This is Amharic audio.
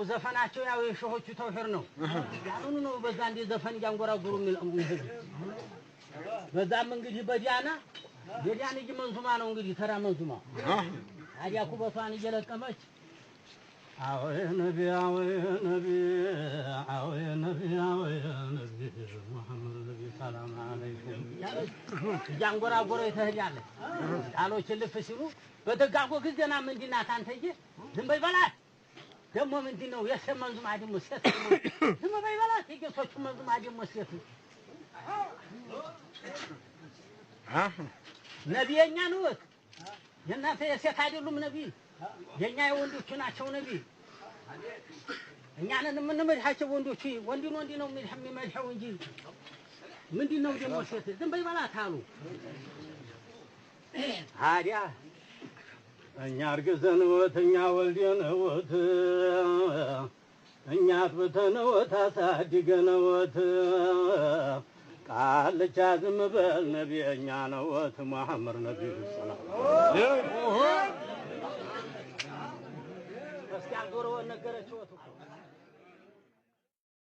ዘፈናቸው ያው የሸሆቹ ተውሂር ነው ያሉን ነው በዛ እንደ ዘፈን ያንጎራጉሩ የሚል በዛም እንግዲህ በዲያና የዲያንጂ መንዙማ ነው እንግዲህ ተራ መንዙማ አዲያ ኩበቷን እየለቀመች አዎ ነቢ ሙሐመድ ነቢ ሰላም አለይኩም ያንጎራጉረ ይተህያለች ቃሎች ልፍ ሲሉ በደጋጎ ግዘና ምንድናት አንተዬ ዝም በይ በላት ደሞ ምንድነው የሰመንዙማ ደሞ ሴት ዝም በይ በላት የጌቶቹ መንዙማ ደሞ ሴት ነቢየኛ ነው የእናንተ የሴት አይደሉም ነቢ የኛ የወንዶቹ ናቸው ነቢ እኛንን የምንመድሃቸው ወንዶቹ ወንድን ወንድ ነው የሚመድሃው እንጂ ምንድነው ደሞ ሴት ዝም በይ በላት አሉ አዲያ እኛ አርግዘን ወተኛ ወልደን ወት እኛ አጥብተን ወት አሳድገን ወት ቃልቻ ዝም በል ነቢየኛ ነው ወት መሐመድ ነብዩ ሰለላሁ እስኪ አልጎረው ነገረችው